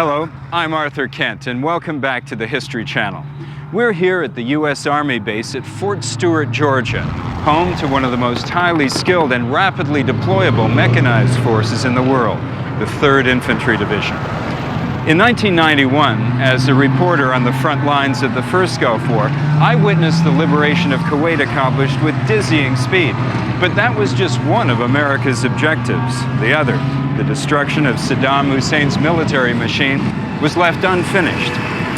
Hello, I'm Arthur Kent, and welcome back to the History Channel. We're here at the U.S. Army base at Fort Stewart, Georgia, home to one of the most highly skilled and rapidly deployable mechanized forces in the world, the 3rd Infantry Division. In 1991, as a reporter on the front lines of the First Gulf War, I witnessed the liberation of Kuwait accomplished with dizzying speed. But that was just one of America's objectives. The other, the destruction of Saddam Hussein's military machine, was left unfinished.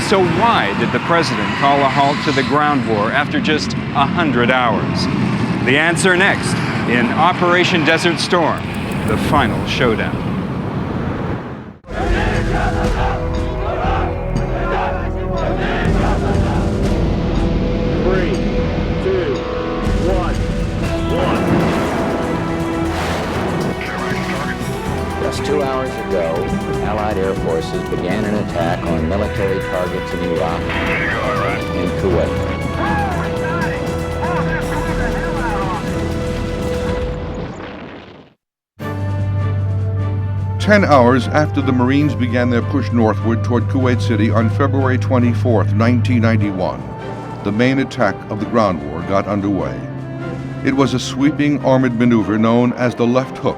So why did the president call a halt to the ground war after just 100 hours? The answer next, in Operation Desert Storm, the final showdown. Just 2 hours ago, Allied air forces began an attack on military targets in Iraq and Kuwait. Ten hours after the Marines began their push northward toward Kuwait City on February 24, 1991, the main attack of the ground war got underway. It was a sweeping armored maneuver known as the left hook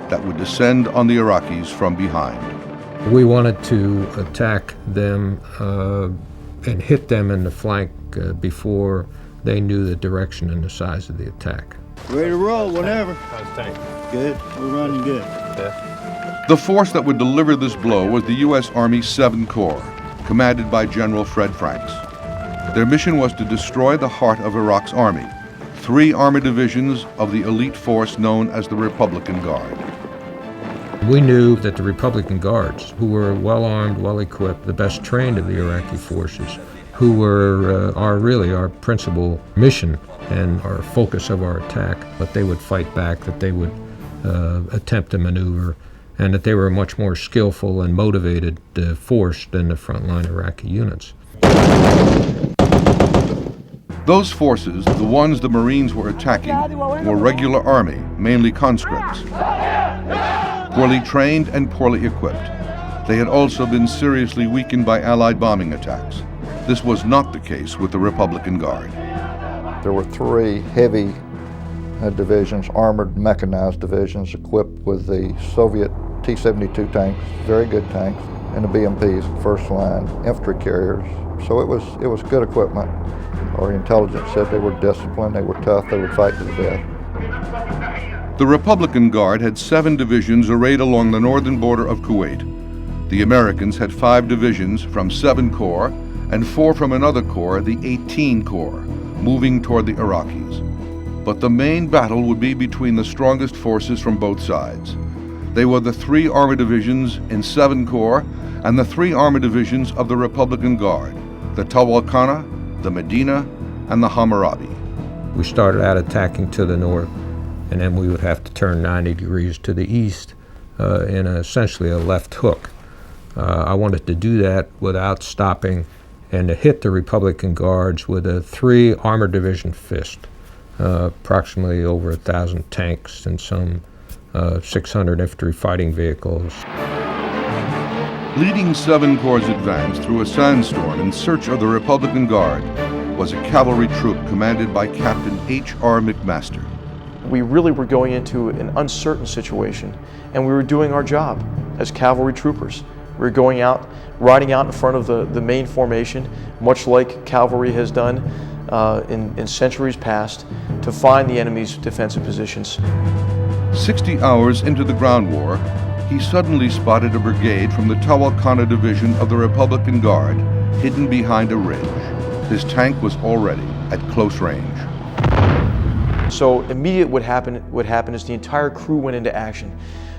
that would descend on the Iraqis from behind. We wanted to attack them and hit them in the flank before they knew the direction and the size of the attack. Ready to roll whenever. How's the tank? Good. We're running good. Yeah. The force that would deliver this blow was the U.S. Army 7th Corps, commanded by General Fred Franks. Their mission was to destroy the heart of Iraq's army, 3 armored divisions of the elite force known as the Republican Guard. We knew that the Republican Guards, who were well-armed, well-equipped, the best trained of the Iraqi forces, who were our principal mission and our focus of our attack, that they would fight back, that they would attempt to maneuver, and that they were a much more skillful and motivated force than the frontline Iraqi units. Those forces, the ones the Marines were attacking, were regular army, mainly conscripts. Poorly trained and poorly equipped. They had also been seriously weakened by Allied bombing attacks. This was not the case with the Republican Guard. There were 3 heavy divisions, armored mechanized divisions, equipped with the Soviet T-72 tanks, very good tanks, and the BMPs, first line infantry carriers. So it was good equipment. Our intelligence said they were disciplined, they were tough, they would fight to the death. The Republican Guard had 7 divisions arrayed along the northern border of Kuwait. The Americans had 5 divisions from 7 Corps and 4 from another corps, the 18 Corps, moving toward the Iraqis. But the main battle would be between the strongest forces from both sides. They were the 3 armored divisions in 7 Corps and the 3 armored divisions of the Republican Guard, the Tawalkana, the Medina, and the Hammurabi. We started out attacking to the north, and then we would have to turn 90 degrees to the east in essentially a left hook. I wanted to do that without stopping and to hit the Republican Guards with a 3 armored division fist, approximately over 1,000 tanks and some 600 infantry fighting vehicles. Leading 7 Corps' advance through a sandstorm in search of the Republican Guard was a cavalry troop commanded by Captain H.R. McMaster. We really were going into an uncertain situation, and we were doing our job as cavalry troopers. We were going out, riding out in front of the main formation, much like cavalry has done in centuries past, to find the enemy's defensive positions. 60 hours into the ground war, he suddenly spotted a brigade from the Tawalkana division of the Republican Guard hidden behind a ridge. His tank was already at close range. So immediate what happened is the entire crew went into action.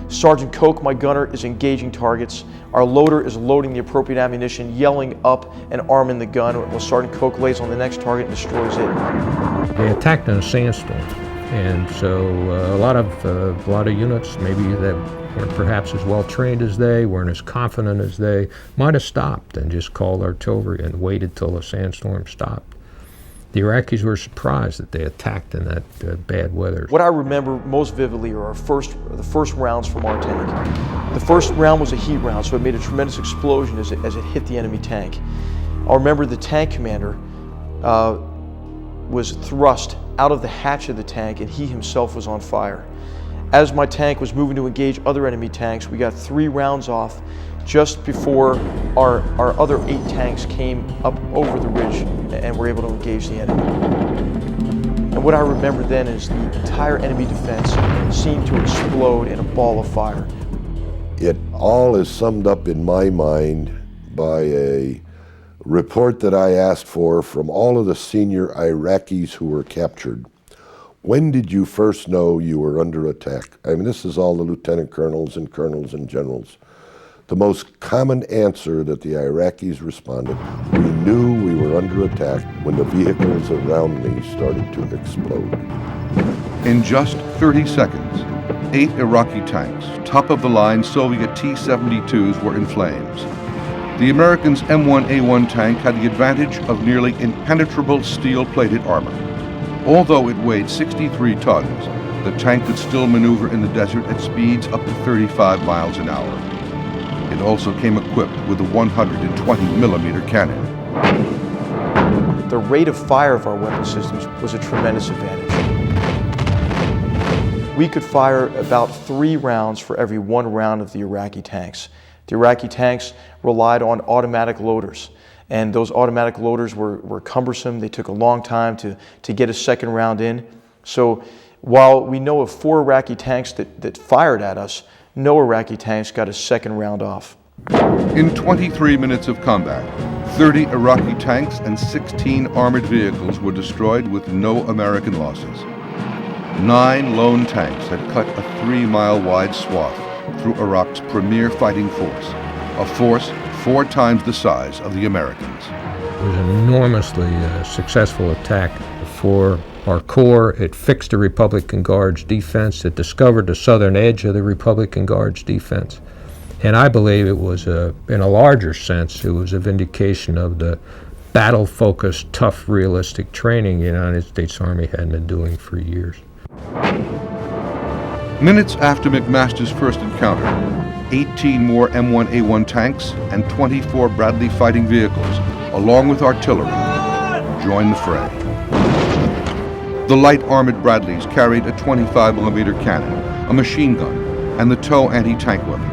Sergeant Koch, my gunner, is engaging targets. Our loader is loading the appropriate ammunition, yelling up and arming the gun while Sergeant Koch lays on the next target and destroys it. They attacked in a sandstorm, and so a lot of units, maybe that weren't perhaps as well trained as they, weren't as confident as they, might have stopped and just called artillery and waited till the sandstorm stopped. The Iraqis were surprised that they attacked in that bad weather. What I remember most vividly are the first rounds from our tank. The first round was a heat round, so it made a tremendous explosion as it hit the enemy tank. I remember the tank commander was thrust out of the hatch of the tank, and he himself was on fire. As my tank was moving to engage other enemy tanks, we got 3 rounds off just before our other 8 tanks came up over the ridge and were able to engage the enemy. And what I remember then is the entire enemy defense seemed to explode in a ball of fire. It all is summed up in my mind by a report that I asked for from all of the senior Iraqis who were captured. When did you first know you were under attack? I mean, this is all the lieutenant colonels and generals. The most common answer that the Iraqis responded, we knew we were under attack when the vehicles around me started to explode. In just 30 seconds, 8 Iraqi tanks, top-of-the-line Soviet T-72s, were in flames. The Americans' M1A1 tank had the advantage of nearly impenetrable steel-plated armor. Although it weighed 63 tons, the tank could still maneuver in the desert at speeds up to 35 miles an hour. It also came equipped with a 120-millimeter cannon. The rate of fire of our weapon systems was a tremendous advantage. We could fire about 3 rounds for every 1 round of the Iraqi tanks. The Iraqi tanks relied on automatic loaders, and those automatic loaders were cumbersome. They took a long time to get a second round in. So while we know of 4 Iraqi tanks that fired at us, no Iraqi tanks got a second round off. In 23 minutes of combat, 30 Iraqi tanks and 16 armored vehicles were destroyed with no American losses. 9 lone tanks had cut a 3-mile wide swath through Iraq's premier fighting force, a force 4 times the size of the Americans. It was an enormously successful attack for our corps. It fixed the Republican Guard's defense. It discovered the southern edge of the Republican Guard's defense. And I believe it was, in a larger sense, it was a vindication of the battle-focused, tough, realistic training the United States Army had been doing for years. Minutes after McMaster's first encounter, 18 more M1A1 tanks and 24 Bradley fighting vehicles, along with artillery, joined the fray. The light armored Bradleys carried a 25-millimeter cannon, a machine gun, and the TOW anti-tank weapon.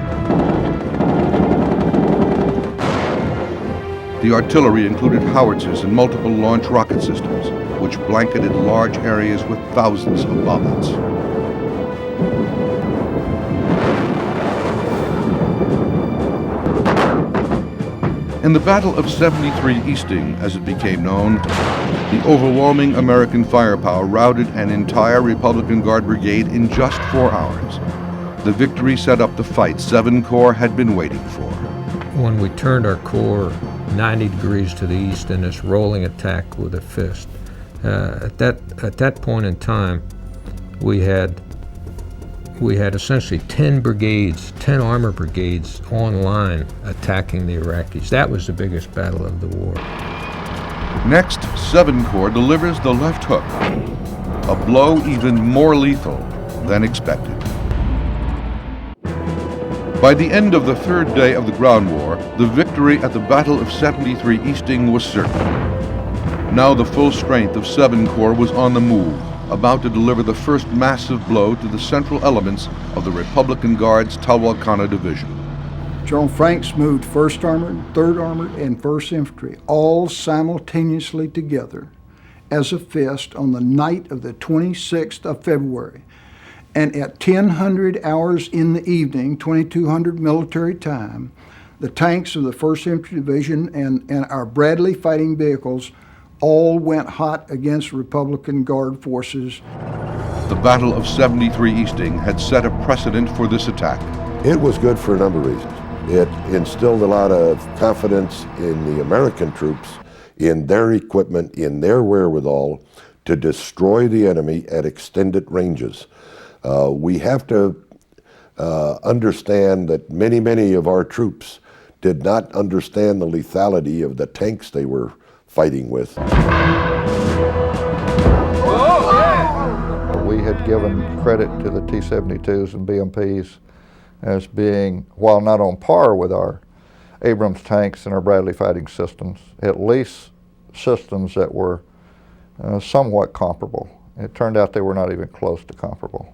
The artillery included howitzers and multiple launch rocket systems, which blanketed large areas with thousands of bombers. In the Battle of 73 Easting, as it became known, the overwhelming American firepower routed an entire Republican Guard brigade in just 4 hours. The victory set up the fight 7 Corps had been waiting for. When we turned our corps 90 degrees to the east in this rolling attack with a fist, at that point in time, we had essentially 10 brigades, 10 armor brigades on line attacking the Iraqis. That was the biggest battle of the war. Next, 7 Corps delivers the left hook, a blow even more lethal than expected. By the end of the 3rd day of the ground war, the victory at the Battle of 73 Easting was certain. Now the full strength of 7 Corps was on the move, about to deliver the first massive blow to the central elements of the Republican Guard's Talwalkana Division. General Franks moved 1st Armored, 3rd Armored, and 1st Infantry all simultaneously together as a fist on the night of the 26th of February. And at 1000 hours in the evening, 2200 military time, the tanks of the 1st Infantry Division and our Bradley fighting vehicles all went hot against Republican Guard forces. The Battle of 73 Easting had set a precedent for this attack. It was good for a number of reasons. It instilled a lot of confidence in the American troops, in their equipment, in their wherewithal to destroy the enemy at extended ranges. We have to understand that many of our troops did not understand the lethality of the tanks they were fighting with. We had given credit to the T-72s and BMPs as being, while not on par with our Abrams tanks and our Bradley fighting systems, at least systems that were somewhat comparable. It turned out they were not even close to comparable.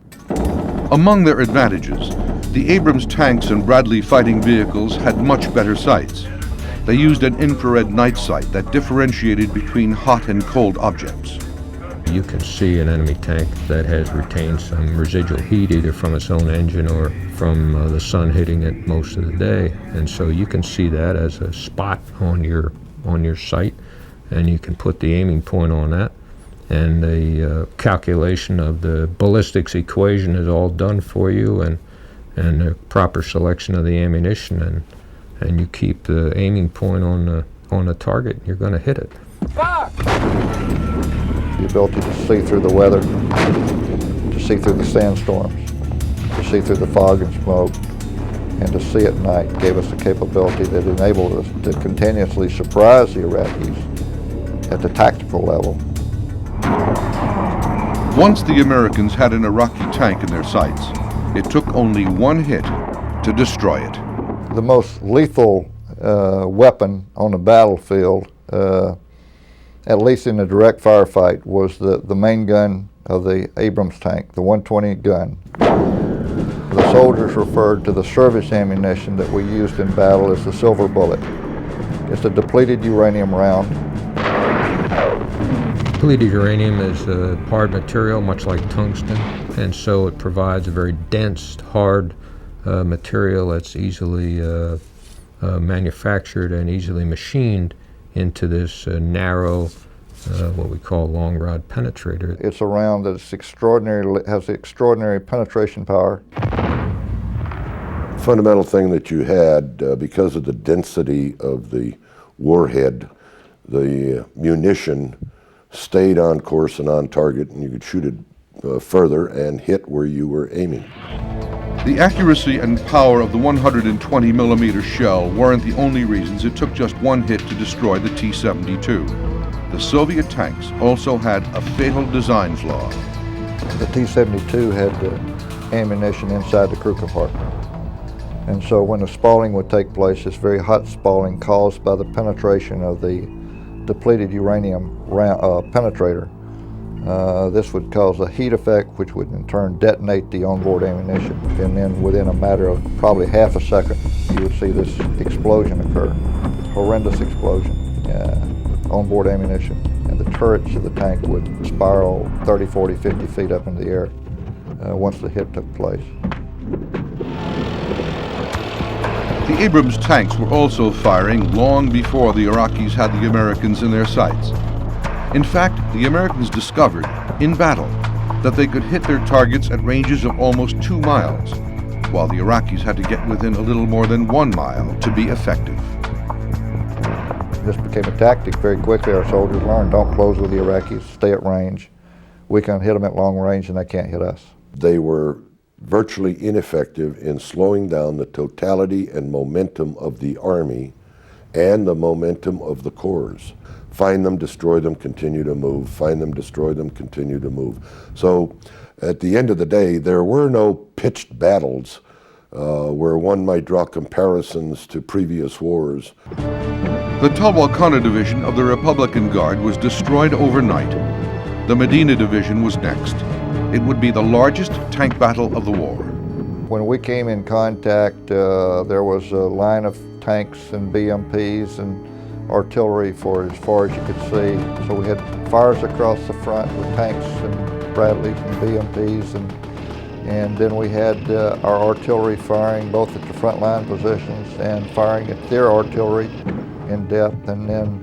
Among their advantages, the Abrams tanks and Bradley fighting vehicles had much better sights. They used an infrared night sight that differentiated between hot and cold objects. You can see an enemy tank that has retained some residual heat either from its own engine or from the sun hitting it most of the day. And so you can see that as a spot on your sight, and you can put the aiming point on that. And the calculation of the ballistics equation is all done for you, and the proper selection of the ammunition, and you keep the aiming point on the target, you're going to hit it. The ability to see through the weather, to see through the sandstorms, to see through the fog and smoke, and to see at night gave us the capability that enabled us to continuously surprise the Iraqis at the tactical level. Once the Americans had an Iraqi tank in their sights, it took only one hit to destroy it. The most lethal weapon on the battlefield, at least in a direct firefight, was the main gun of the Abrams tank, the 120 gun. The soldiers referred to the service ammunition that we used in battle as the silver bullet. It's a depleted uranium round. Depleted uranium is a hard material, much like tungsten, and so it provides a very dense, hard material that's easily manufactured and easily machined into this narrow, what we call long rod penetrator. It's a round that's has extraordinary penetration power. Fundamental thing that you had, because of the density of the warhead, the munition stayed on course and on target, and you could shoot it further and hit where you were aiming. The accuracy and power of the 120 millimeter shell weren't the only reasons it took just one hit to destroy the T-72. The Soviet tanks also had a fatal design flaw. The T-72 had the ammunition inside the crew compartment. And so when the spalling would take place, this very hot spalling caused by the penetration of the depleted uranium penetrator, this would cause a heat effect which would in turn detonate the onboard ammunition. And then within a matter of probably half a second, you would see this explosion occur. Horrendous explosion. Onboard ammunition. And the turrets of the tank would spiral 30, 40, 50 feet up in the air once the hit took place. The Abrams tanks were also firing long before the Iraqis had the Americans in their sights. In fact, the Americans discovered, in battle, that they could hit their targets at ranges of almost 2 miles, while the Iraqis had to get within a little more than 1 mile to be effective. This became a tactic very quickly. Our soldiers learned, don't close with the Iraqis, stay at range. We can hit them at long range and they can't hit us. They were virtually ineffective in slowing down the totality and momentum of the Army and the momentum of the corps. Find them, destroy them, continue to move. Find them, destroy them, continue to move. So at the end of the day, there were no pitched battles where one might draw comparisons to previous wars. The Talwalkana Division of the Republican Guard was destroyed overnight. The Medina Division was next. It would be the largest tank battle of the war. When we came in contact, there was a line of tanks and BMPs and artillery for as far as you could see. So we had fires across the front with tanks and Bradleys and BMPs, and then we had our artillery firing both at the front line positions and firing at their artillery in depth, and then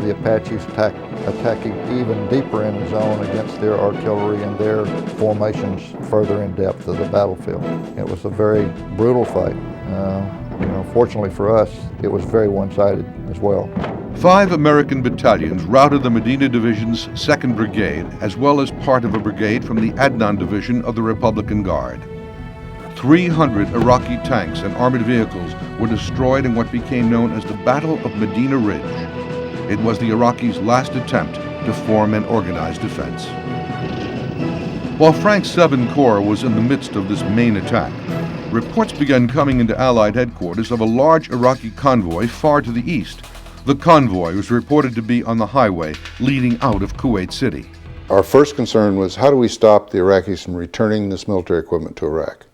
the Apaches attacking even deeper in the zone against their artillery and their formations further in depth of the battlefield. It was a very brutal fight. Fortunately for us, it was very one-sided as well. 5 American battalions routed the Medina Division's 2nd Brigade, as well as part of a brigade from the Adnan Division of the Republican Guard. 300 Iraqi tanks and armored vehicles were destroyed in what became known as the Battle of Medina Ridge. It was the Iraqis' last attempt to form an organized defense. While Frank's 7th Corps was in the midst of this main attack, reports began coming into Allied headquarters of a large Iraqi convoy far to the east. The convoy was reported to be on the highway leading out of Kuwait City. Our first concern was, how do we stop the Iraqis from returning this military equipment to Iraq?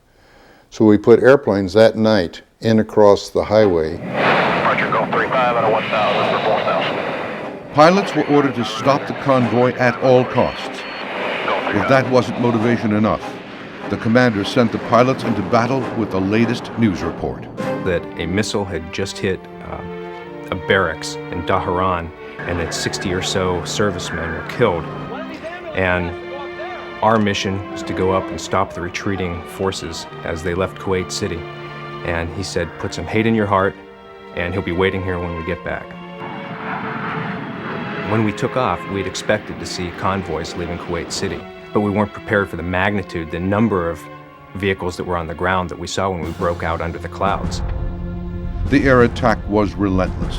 So we put airplanes that night in across the highway. Departure Gulf 35 out of 1000 for 4000. Pilots were ordered to stop the convoy at all costs. If that wasn't motivation enough, the commander sent the pilots into battle with the latest news report. That a missile had just hit a barracks in Dhahran, and that 60 or so servicemen were killed. And our mission was to go up and stop the retreating forces as they left Kuwait City. And he said, put some hate in your heart, and he'll be waiting here when we get back. When we took off, we'd expected to see convoys leaving Kuwait City, but we weren't prepared for the magnitude, the number of vehicles that were on the ground that we saw when we broke out under the clouds. The air attack was relentless.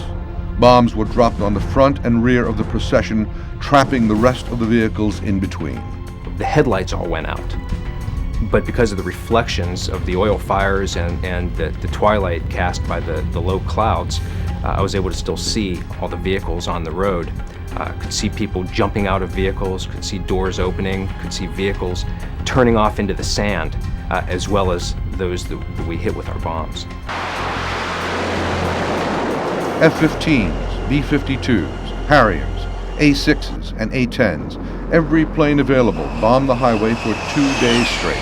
Bombs were dropped on the front and rear of the procession, trapping the rest of the vehicles in between. The headlights all went out, but because of the reflections of the oil fires and the twilight cast by the low clouds, I was able to still see all the vehicles on the road. Could see people jumping out of vehicles, could see doors opening, could see vehicles turning off into the sand, as well as those that we hit with our bombs. F-15s, B-52s, Harriers, A-6s, and A-10s, every plane available bombed the highway for 2 days straight.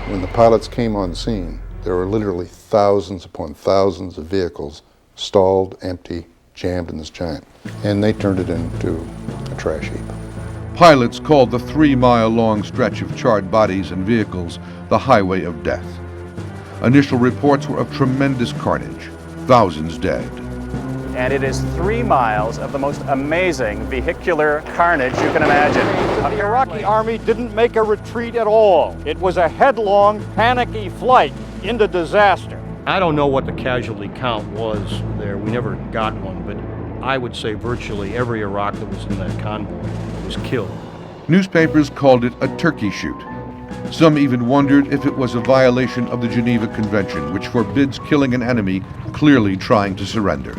When the pilots came on scene, there were literally thousands upon thousands of vehicles stalled, empty, jammed in this giant, and they turned it into a trash heap. Pilots called the 3-mile-long stretch of charred bodies and vehicles the Highway of Death. Initial reports were of tremendous carnage, thousands dead. And it is 3 miles of the most amazing vehicular carnage you can imagine. The Iraqi army didn't make a retreat at all. It was a headlong, panicky flight into disaster. I don't know what the casualty count was there. We never got one, but I would say virtually every Iraq that was in that convoy was killed. Newspapers called it a turkey shoot. Some even wondered if it was a violation of the Geneva Convention, which forbids killing an enemy clearly trying to surrender.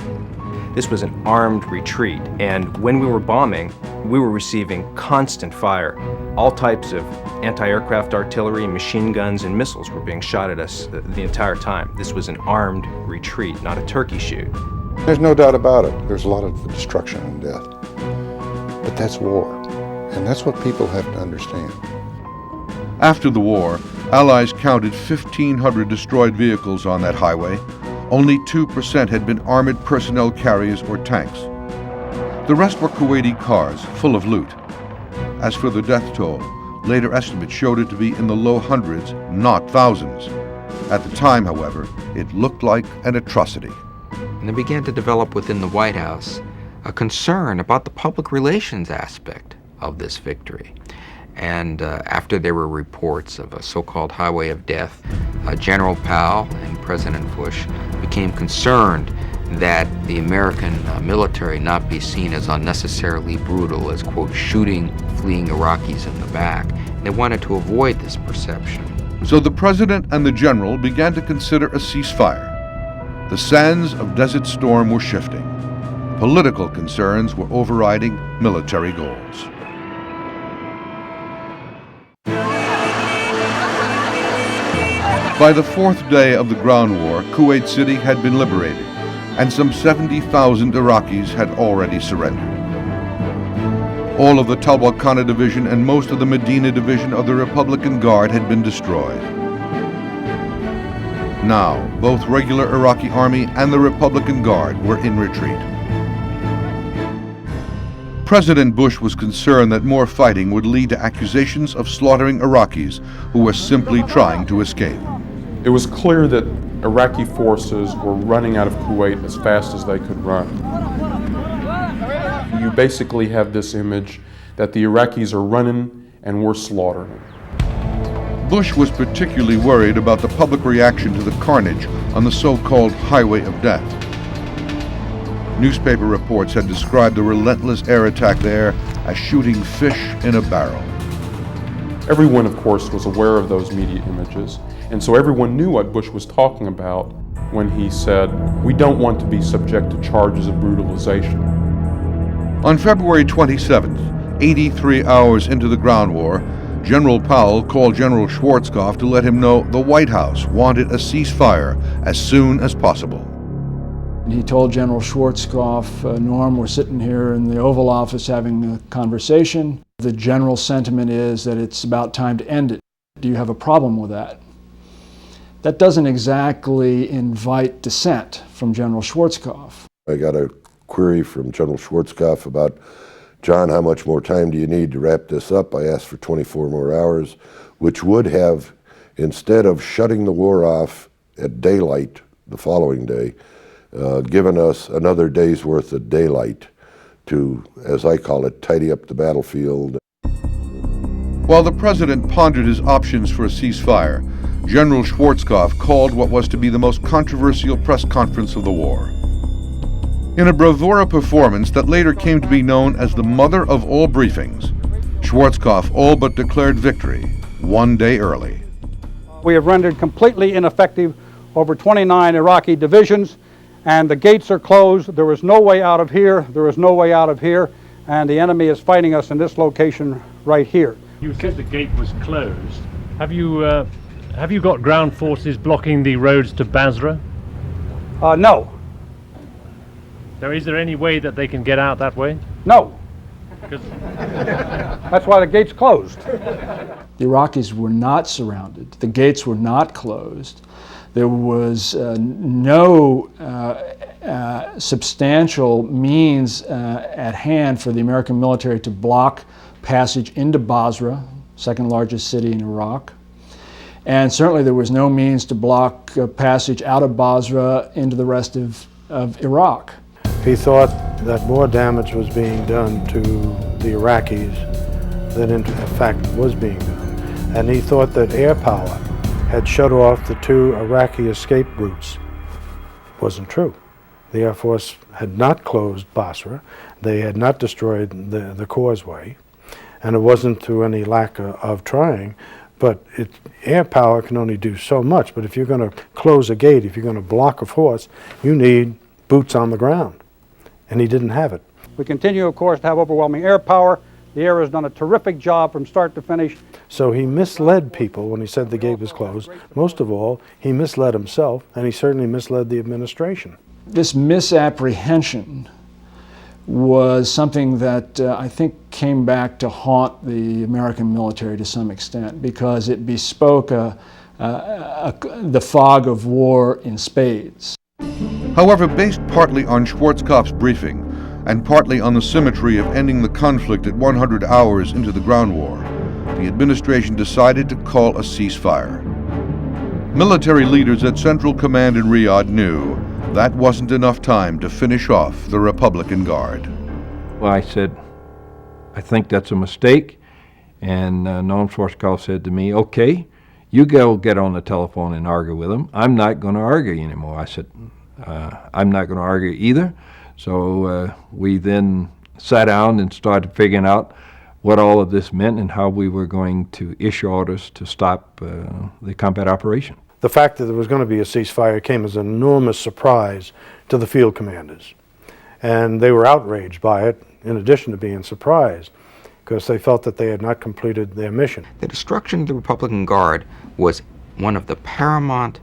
This was an armed retreat, and when we were bombing, we were receiving constant fire. All types of anti-aircraft artillery, machine guns, and missiles were being shot at us the entire time. This was an armed retreat, not a turkey shoot. There's no doubt about it. There's a lot of destruction and death. But that's war, and that's what people have to understand. After the war, Allies counted 1,500 destroyed vehicles on that highway. Only 2% had been armored personnel carriers or tanks. The rest were Kuwaiti cars full of loot. As for the death toll, later estimates showed it to be in the low hundreds, not thousands. At the time, however, it looked like an atrocity. And there began to develop within the White House a concern about the public relations aspect of this victory. And after there were reports of a so-called Highway of Death, General Powell and President Bush became concerned that the American military not be seen as unnecessarily brutal, as, quote, shooting fleeing Iraqis in the back. They wanted to avoid this perception. So the president and the general began to consider a ceasefire. The sands of Desert Storm were shifting. Political concerns were overriding military goals. By the 4th day of the ground war, Kuwait City had been liberated, and some 70,000 Iraqis had already surrendered. All of the Talwalkana Division and most of the Medina Division of the Republican Guard had been destroyed. Now, both regular Iraqi army and the Republican Guard were in retreat. President Bush was concerned that more fighting would lead to accusations of slaughtering Iraqis who were simply trying to escape. It was clear that Iraqi forces were running out of Kuwait as fast as they could run. You basically have this image that the Iraqis are running and we're slaughtering. Bush was particularly worried about the public reaction to the carnage on the so-called Highway of Death. Newspaper reports had described the relentless air attack there as shooting fish in a barrel. Everyone, of course, was aware of those media images, and so everyone knew what Bush was talking about when he said, "We don't want to be subject to charges of brutalization." On February 27th, 83 hours into the ground war, General Powell called General Schwarzkopf to let him know the White House wanted a ceasefire as soon as possible. He told General Schwarzkopf, Norm, we're sitting here in the Oval Office having a conversation. The general sentiment is that it's about time to end it. Do you have a problem with that? That doesn't exactly invite dissent from General Schwarzkopf. I got a query from General Schwarzkopf about, John, how much more time do you need to wrap this up? I asked for 24 more hours, which would have, instead of shutting the war off at daylight the following day, given us another day's worth of daylight to, as I call it, tidy up the battlefield. While the president pondered his options for a ceasefire, General Schwarzkopf called what was to be the most controversial press conference of the war. In a bravura performance that later came to be known as the mother of all briefings, Schwarzkopf all but declared victory 1 day early. We have rendered completely ineffective over 29 Iraqi divisions, and the gates are closed. There is no way out of here. There is no way out of here, and the enemy is fighting us in this location right here. You said the gate was closed. Have you got ground forces blocking the roads to Basra? No. So is there any way that they can get out that way? No. That's why the gate's closed. The Iraqis were not surrounded. The gates were not closed. There was no substantial means at hand for the American military to block passage into Basra, second largest city in Iraq. And certainly there was no means to block passage out of Basra into the rest of Iraq. He thought that more damage was being done to the Iraqis than in fact was being done. And he thought that air power had shut off the 2 Iraqi escape routes. Wasn't true. The Air Force had not closed Basra. They had not destroyed the causeway. And it wasn't through any lack of trying, but air power can only do so much. But if you're going to close a gate, if you're going to block a force, you need boots on the ground. And he didn't have it. We continue, of course, to have overwhelming air power. The air has done a terrific job from start to finish. So he misled people when he said the gate was closed. Most of all, he misled himself, and he certainly misled the administration. This misapprehension was something that I think came back to haunt the American military to some extent, because it bespoke the fog of war in spades. However, based partly on Schwarzkopf's briefing and partly on the symmetry of ending the conflict at 100 hours into the ground war, the administration decided to call a ceasefire. Military leaders at Central Command in Riyadh knew that wasn't enough time to finish off the Republican Guard. Well, I said, I think that's a mistake, and Noam Schwarzkopf said to me, okay, you go get on the telephone and argue with them. I'm not going to argue anymore. I said, I'm not going to argue either. So we then sat down and started figuring out what all of this meant and how we were going to issue orders to stop the combat operation. The fact that there was going to be a ceasefire came as an enormous surprise to the field commanders. And they were outraged by it, in addition to being surprised, because they felt that they had not completed their mission. The destruction of the Republican Guard was one of the paramount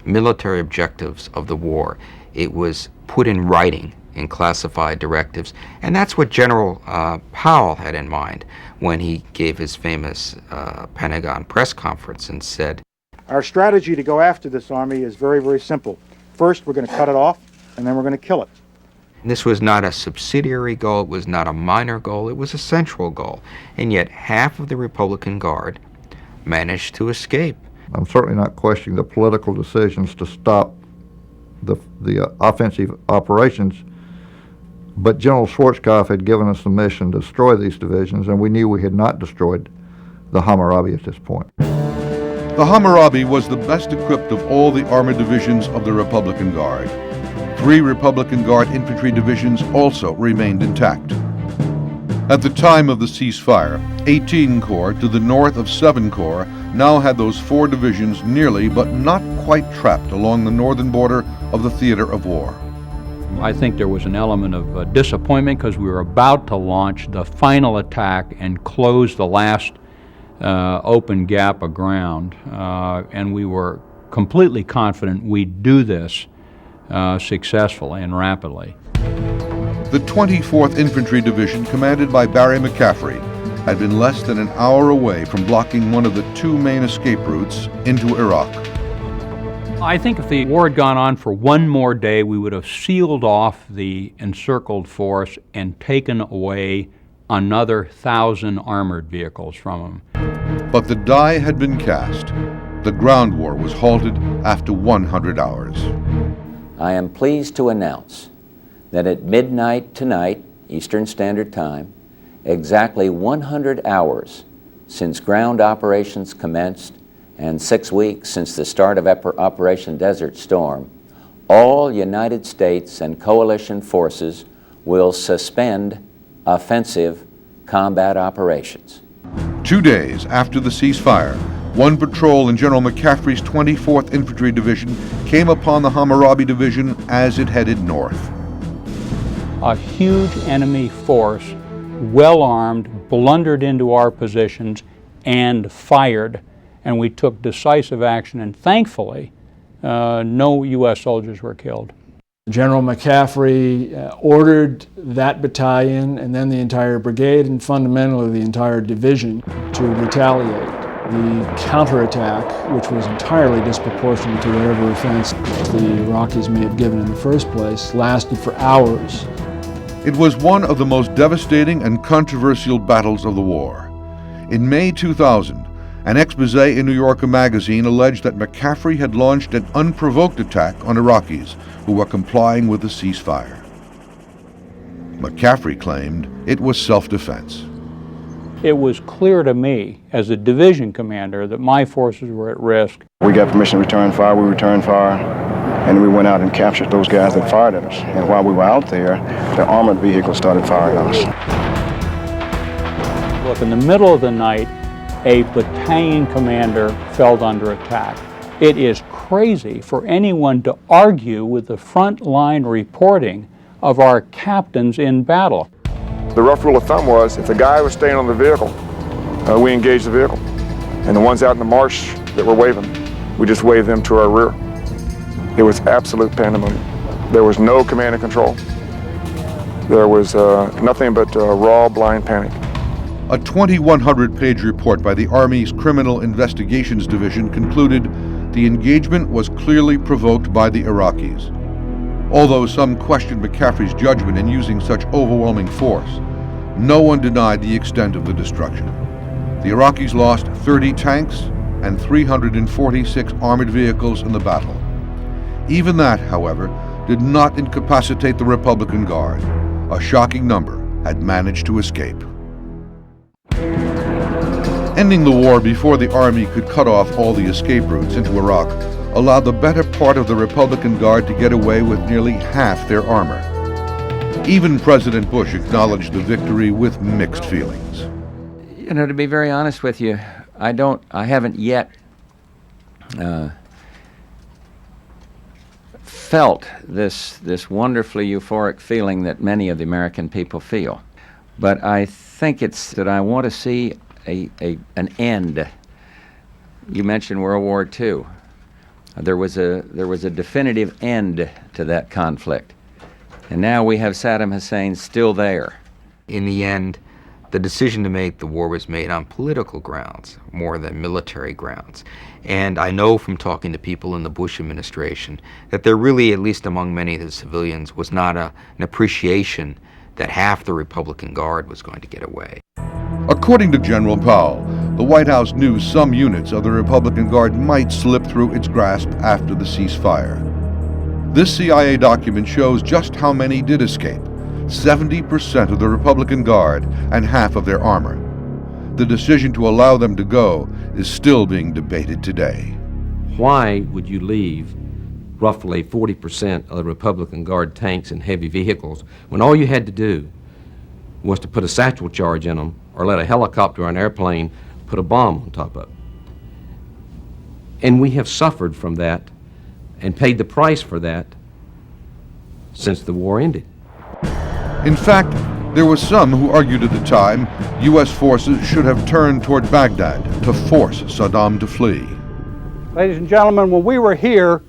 military objectives of the war. It was put in writing in classified directives, and that's what General Powell had in mind when he gave his famous Pentagon press conference and said, Our strategy to go after this army is very, very simple. First, we're going to cut it off, and then we're going to kill it. This was not a subsidiary goal, it was not a minor goal, it was a central goal. And yet half of the Republican Guard managed to escape. I'm certainly not questioning the political decisions to stop the offensive operations, but General Schwarzkopf had given us the mission to destroy these divisions, and we knew we had not destroyed the Hammurabi at this point. The Hammurabi was the best equipped of all the armored divisions of the Republican Guard. 3 Republican Guard infantry divisions also remained intact. At the time of the ceasefire, 18 Corps to the north of 7 Corps now had those 4 divisions nearly but not quite trapped along the northern border of the theater of war. I think there was an element of disappointment because we were about to launch the final attack and close the last open gap of ground, and we were completely confident we'd do this successfully and rapidly. The 24th Infantry Division, commanded by Barry McCaffrey, had been less than an hour away from blocking one of the 2 main escape routes into Iraq. I think if the war had gone on for one more day, we would have sealed off the encircled force and taken away another 1,000 armored vehicles from them. But the die had been cast. The ground war was halted after 100 hours. I am pleased to announce that at midnight tonight, Eastern Standard Time, exactly 100 hours since ground operations commenced and 6 weeks since the start of Operation Desert Storm, all United States and coalition forces will suspend offensive combat operations. 2 days after the ceasefire, one patrol in General McCaffrey's 24th Infantry Division came upon the Hammurabi Division as it headed north. A huge enemy force, well armed, blundered into our positions and fired. And we took decisive action, and thankfully, no U.S. soldiers were killed. General McCaffrey ordered that battalion and then the entire brigade and fundamentally the entire division to retaliate. The counterattack, which was entirely disproportionate to whatever offense the Iraqis may have given in the first place, lasted for hours. It was one of the most devastating and controversial battles of the war. In May 2000, an expose in New Yorker magazine alleged that McCaffrey had launched an unprovoked attack on Iraqis who were complying with the ceasefire. McCaffrey claimed it was self-defense. It was clear to me, as a division commander, that my forces were at risk. We got permission to return fire, we returned fire, and we went out and captured those guys that fired at us. And while we were out there, the armored vehicle started firing on us. Look, in the middle of the night, a battalion commander fell under attack. It is crazy for anyone to argue with the front line reporting of our captains in battle. The rough rule of thumb was if the guy was staying on the vehicle, we engaged the vehicle. And the ones out in the marsh that were waving, we just waved them to our rear. It was absolute pandemonium. There was no command and control. There was nothing but raw, blind panic. A 2,100-page report by the Army's Criminal Investigations Division concluded the engagement was clearly provoked by the Iraqis. Although some questioned McCaffrey's judgment in using such overwhelming force, no one denied the extent of the destruction. The Iraqis lost 30 tanks and 346 armored vehicles in the battle. Even that, however, did not incapacitate the Republican Guard. A shocking number had managed to escape. Ending the war before the Army could cut off all the escape routes into Iraq allowed the better part of the Republican Guard to get away with nearly half their armor. Even President Bush acknowledged the victory with mixed feelings. You know, to be very honest with you, I haven't yet felt this wonderfully euphoric feeling that many of the American people feel. But I think it's that I want to see an end. You mentioned World War II. There was a definitive end to that conflict. And now we have Saddam Hussein still there. In the end, the decision to make the war was made on political grounds more than military grounds. And I know from talking to people in the Bush administration that there really, at least among many of the civilians, was not an appreciation that half the Republican Guard was going to get away. According to General Powell, the White House knew some units of the Republican Guard might slip through its grasp after the ceasefire. This CIA document shows just how many did escape: 70% of the Republican Guard and half of their armor. The decision to allow them to go is still being debated today. Why would you leave roughly 40% of the Republican Guard tanks and heavy vehicles, when all you had to do was to put a satchel charge in them or let a helicopter or an airplane put a bomb on top of it. And we have suffered from that and paid the price for that since the war ended. In fact, there were some who argued at the time U.S. forces should have turned toward Baghdad to force Saddam to flee. Ladies and gentlemen, when we were here,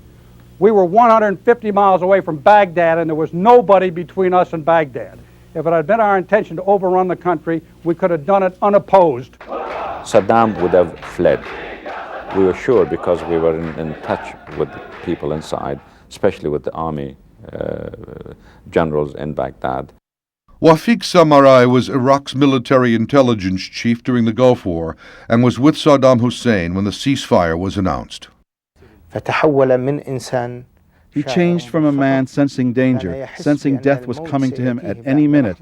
we were 150 miles away from Baghdad, and there was nobody between us and Baghdad. If it had been our intention to overrun the country, we could have done it unopposed. Saddam would have fled. We were sure because we were in touch with the people inside, especially with the army generals in Baghdad. Wafiq Samarai was Iraq's military intelligence chief during the Gulf War and was with Saddam Hussein when the ceasefire was announced. He changed from a man sensing danger, sensing death was coming to him at any minute,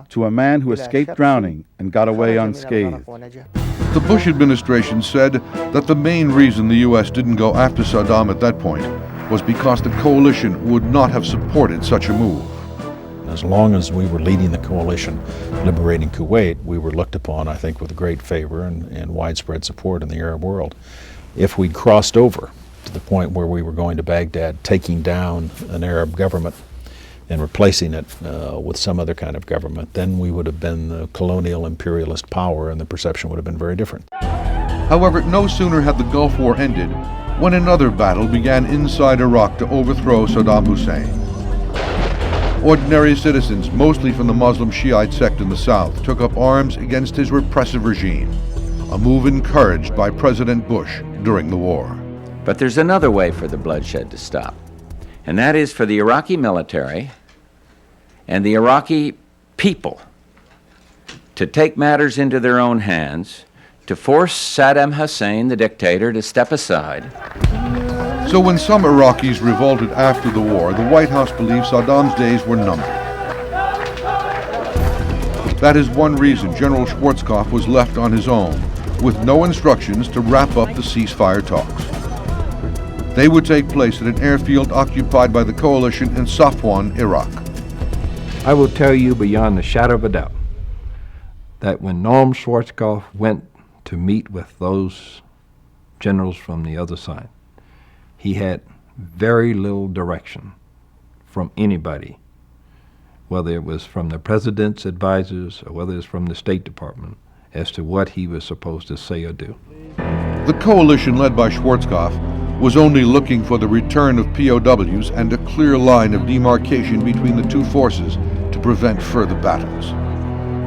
to a man who escaped drowning and got away unscathed. The Bush administration said that the main reason the U.S. didn't go after Saddam at that point was because the coalition would not have supported such a move. As long as we were leading the coalition liberating Kuwait, we were looked upon, I think, with great favor and widespread support in the Arab world. If we'd crossed over to the point where we were going to Baghdad, taking down an Arab government and replacing it with some other kind of government, then we would have been the colonial imperialist power and the perception would have been very different. However, no sooner had the Gulf War ended when another battle began inside Iraq to overthrow Saddam Hussein. Ordinary citizens, mostly from the Muslim Shiite sect in the south, took up arms against his repressive regime, a move encouraged by President Bush during the war. But there's another way for the bloodshed to stop, and that is for the Iraqi military and the Iraqi people to take matters into their own hands, to force Saddam Hussein, the dictator, to step aside. So when some Iraqis revolted after the war, the White House believed Saddam's days were numbered. That is one reason General Schwarzkopf was left on his own, with no instructions to wrap up the ceasefire talks. They would take place at an airfield occupied by the coalition in Safwan, Iraq. I will tell you beyond the shadow of a doubt that when Norm Schwarzkopf went to meet with those generals from the other side, he had very little direction from anybody, whether it was from the president's advisors or whether it was from the State Department, as to what he was supposed to say or do. The coalition led by Schwarzkopf was only looking for the return of POWs and a clear line of demarcation between the two forces to prevent further battles.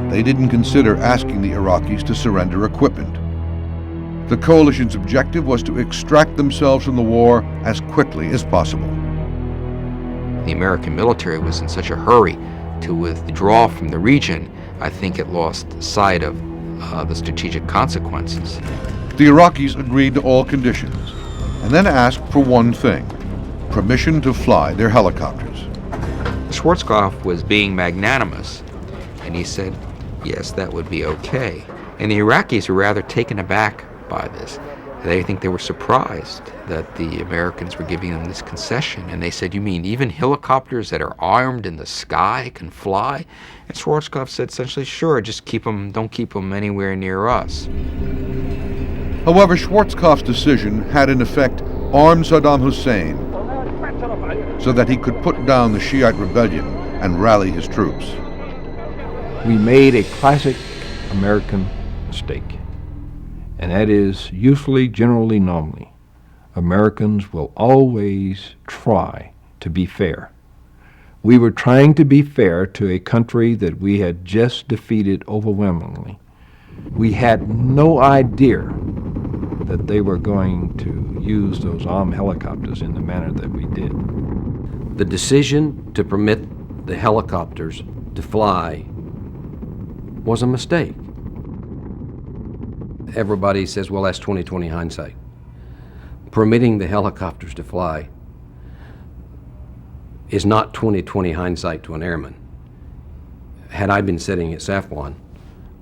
They didn't consider asking the Iraqis to surrender equipment. The coalition's objective was to extract themselves from the war as quickly as possible. The American military was in such a hurry to withdraw from the region, I think it lost sight of the strategic consequences. The Iraqis agreed to all conditions and then asked for one thing: permission to fly their helicopters. Schwarzkopf was being magnanimous, and he said, yes, that would be okay. And the Iraqis were rather taken aback by this. They think they were surprised that the Americans were giving them this concession, and they said, you mean even helicopters that are armed in the sky can fly? And Schwarzkopf said essentially, sure, just don't keep them anywhere near us. However, Schwarzkopf's decision had in effect armed Saddam Hussein so that he could put down the Shiite rebellion and rally his troops. We made a classic American mistake, and that is usually, generally, normally, Americans will always try to be fair. We were trying to be fair to a country that we had just defeated overwhelmingly. We had no idea that they were going to use those armed helicopters in the manner that we did. The decision to permit the helicopters to fly was a mistake. Everybody says, well, that's 20/20 hindsight. Permitting the helicopters to fly is not 20/20 hindsight to an airman. Had I been sitting at Safwan,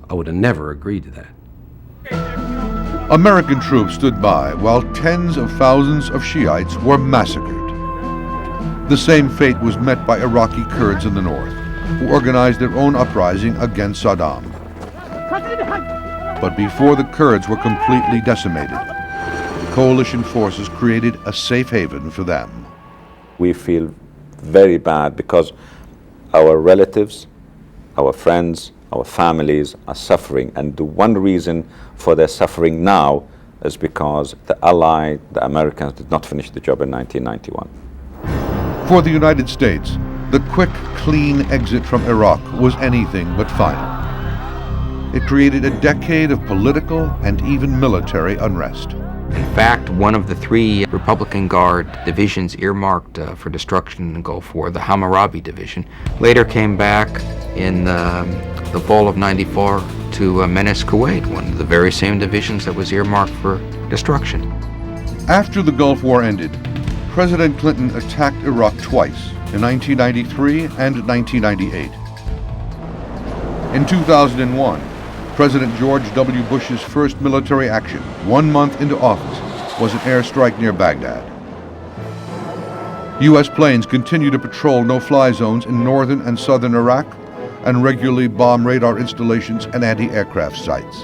I would have never agreed to that. American troops stood by while tens of thousands of Shiites were massacred. The same fate was met by Iraqi Kurds in the north, who organized their own uprising against Saddam. But before the Kurds were completely decimated, the coalition forces created a safe haven for them. We feel very bad because our relatives, our friends, our families are suffering, and the one reason for their suffering now is because the Americans, did not finish the job in 1991. For the United States, the quick, clean exit from Iraq was anything but final. It created a decade of political and even military unrest. In fact, one of the 3 Republican Guard divisions earmarked for destruction in the Gulf War, the Hammurabi Division, later came back in the fall of '94 to menace Kuwait, one of the very same divisions that was earmarked for destruction. After the Gulf War ended, President Clinton attacked Iraq twice, in 1993 and 1998. In 2001, President George W. Bush's first military action, 1 month into office, was an airstrike near Baghdad. U.S. planes continue to patrol no-fly zones in northern and southern Iraq and regularly bomb radar installations and anti-aircraft sites.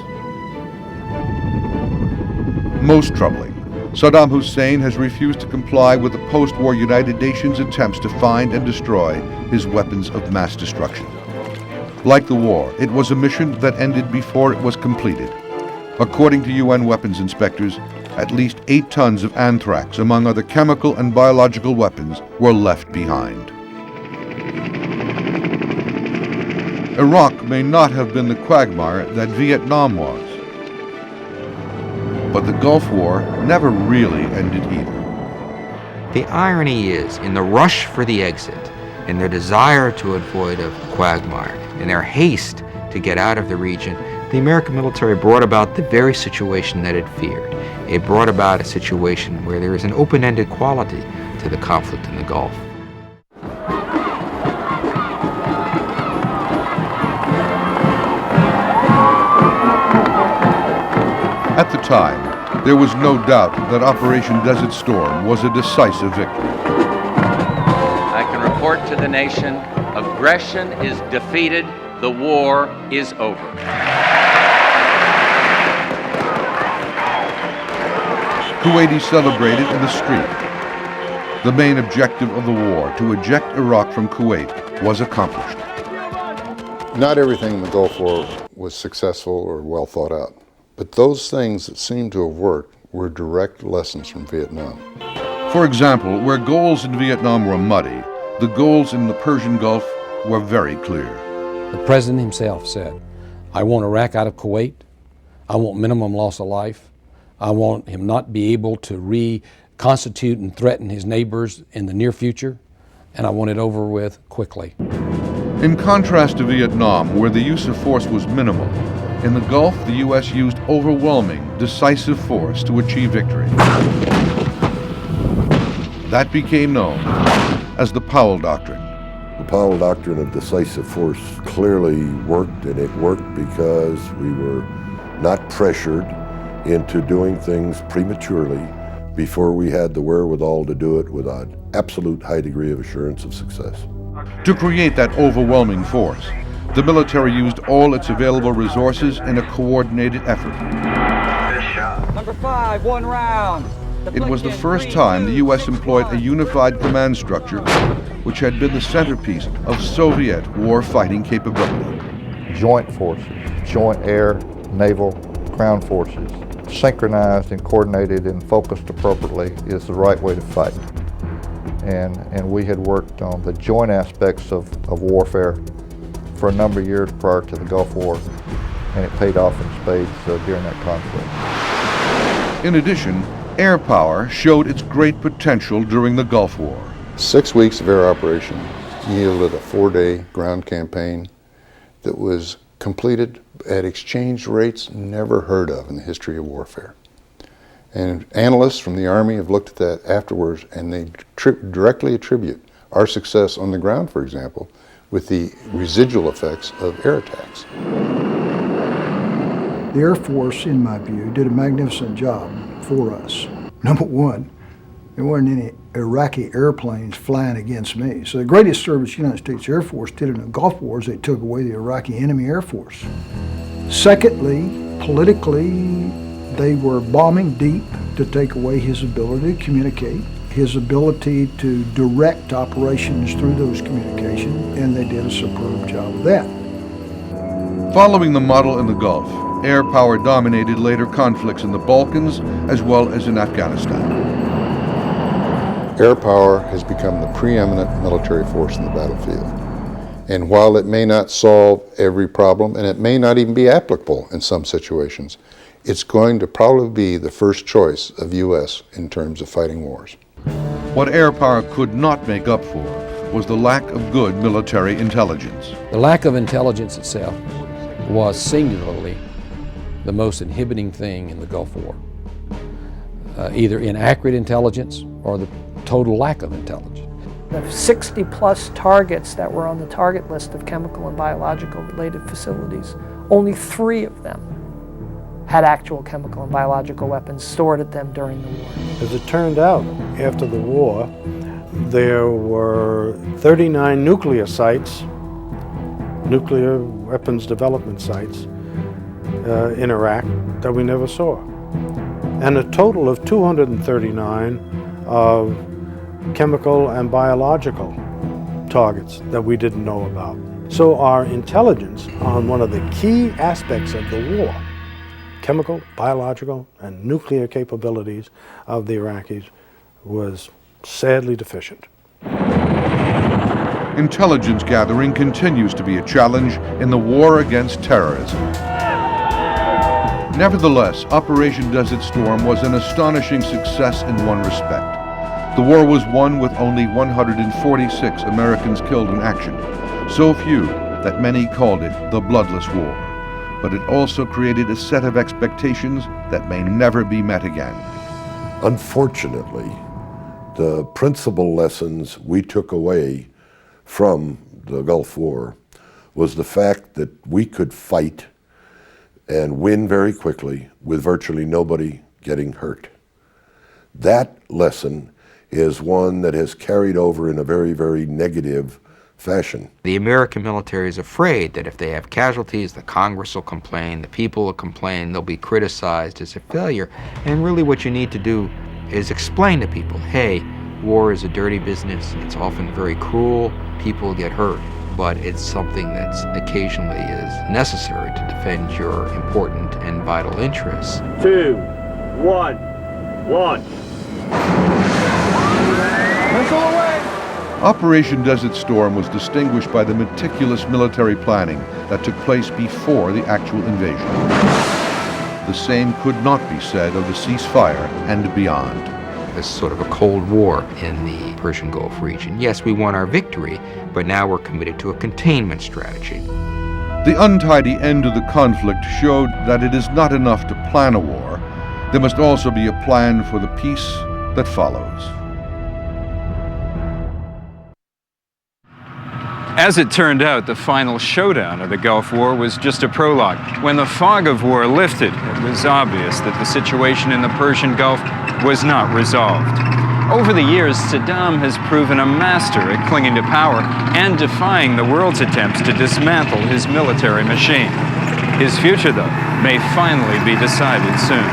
Most troubling, Saddam Hussein has refused to comply with the post-war United Nations attempts to find and destroy his weapons of mass destruction. Like the war, it was a mission that ended before it was completed. According to UN weapons inspectors, at least 8 tons of anthrax, among other chemical and biological weapons, were left behind. Iraq may not have been the quagmire that Vietnam was, but the Gulf War never really ended either. The irony is, in the rush for the exit, in their desire to avoid a quagmire, in their haste to get out of the region, the American military brought about the very situation that it feared. It brought about a situation where there is an open-ended quality to the conflict in the Gulf. At the time, there was no doubt that Operation Desert Storm was a decisive victory. I can report to the nation, aggression is defeated, the war is over. Kuwaitis celebrated in the street. The main objective of the war, to eject Iraq from Kuwait, was accomplished. Not everything in the Gulf War was successful or well thought out, but those things that seemed to have worked were direct lessons from Vietnam. For example, where goals in Vietnam were muddy, the goals in the Persian Gulf were very clear. The president himself said, I want Iraq out of Kuwait. I want minimum loss of life. I want him not be able to reconstitute and threaten his neighbors in the near future. And I want it over with quickly. In contrast to Vietnam, where the use of force was minimal, in the Gulf, the U.S. used overwhelming, decisive force to achieve victory. That became known as the Powell Doctrine. The Powell Doctrine of decisive force clearly worked, and it worked because we were not pressured into doing things prematurely before we had the wherewithal to do it with an absolute high degree of assurance of success. To create that overwhelming force, the military used all its available resources in a coordinated effort. Number 5, 1 round. It was the first time the U.S. employed a unified command structure which had been the centerpiece of Soviet war-fighting capability. Joint forces, joint air, naval, ground forces, synchronized and coordinated and focused appropriately is the right way to fight. And we had worked on the joint aspects of warfare for a number of years prior to the Gulf War, and it paid off in spades during that conflict. In addition, air power showed its great potential during the Gulf War. 6 weeks of air operation yielded a 4-day ground campaign that was completed at exchange rates never heard of in the history of warfare. And analysts from the Army have looked at that afterwards, and they directly attribute our success on the ground, for example, with the residual effects of air attacks. The Air Force, in my view, did a magnificent job for us. Number one, there weren't any Iraqi airplanes flying against me. So the greatest service the United States Air Force did in the Gulf War is they took away the Iraqi enemy Air Force. Secondly, politically, they were bombing deep to take away his ability to communicate, his ability to direct operations through those communications, and they did a superb job of that. Following the model in the Gulf, air power dominated later conflicts in the Balkans as well as in Afghanistan. Air power has become the preeminent military force in the battlefield. And while it may not solve every problem, and it may not even be applicable in some situations, it's going to probably be the first choice of U.S. in terms of fighting wars. What air power could not make up for was the lack of good military intelligence. The lack of intelligence itself was singularly the most inhibiting thing in the Gulf War. Either inaccurate intelligence or the total lack of intelligence. The 60-plus targets that were on the target list of chemical and biological related facilities, only 3 of them had actual chemical and biological weapons stored at them during the war. As it turned out, after the war, there were 39 nuclear sites, nuclear weapons development sites in Iraq that we never saw. And a total of 239 of chemical and biological targets that we didn't know about. So our intelligence on one of the key aspects of the war, chemical, biological, and nuclear capabilities of the Iraqis, was sadly deficient. Intelligence gathering continues to be a challenge in the war against terrorism. Nevertheless, Operation Desert Storm was an astonishing success in one respect. The war was won with only 146 Americans killed in action, so few that many called it the bloodless war. But it also created a set of expectations that may never be met again. Unfortunately, the principal lessons we took away from the Gulf War was the fact that we could fight and win very quickly with virtually nobody getting hurt. That lesson is one that has carried over in a very, very negative fashion. The American military is afraid that if they have casualties, the Congress will complain, the people will complain, they'll be criticized as a failure. And really what you need to do is explain to people, hey, war is a dirty business, it's often very cruel, people get hurt, but it's something that's occasionally is necessary to defend your important and vital interests. 2, 1, launch. Missile away! Operation Desert Storm was distinguished by the meticulous military planning that took place before the actual invasion. The same could not be said of the ceasefire and beyond. This is sort of a Cold War in the Persian Gulf region. Yes, we won our victory, but now we're committed to a containment strategy. The untidy end of the conflict showed that it is not enough to plan a war. There must also be a plan for the peace that follows. As it turned out, the final showdown of the Gulf War was just a prologue. When the fog of war lifted, it was obvious that the situation in the Persian Gulf was not resolved. Over the years, Saddam has proven a master at clinging to power and defying the world's attempts to dismantle his military machine. His future, though, may finally be decided soon.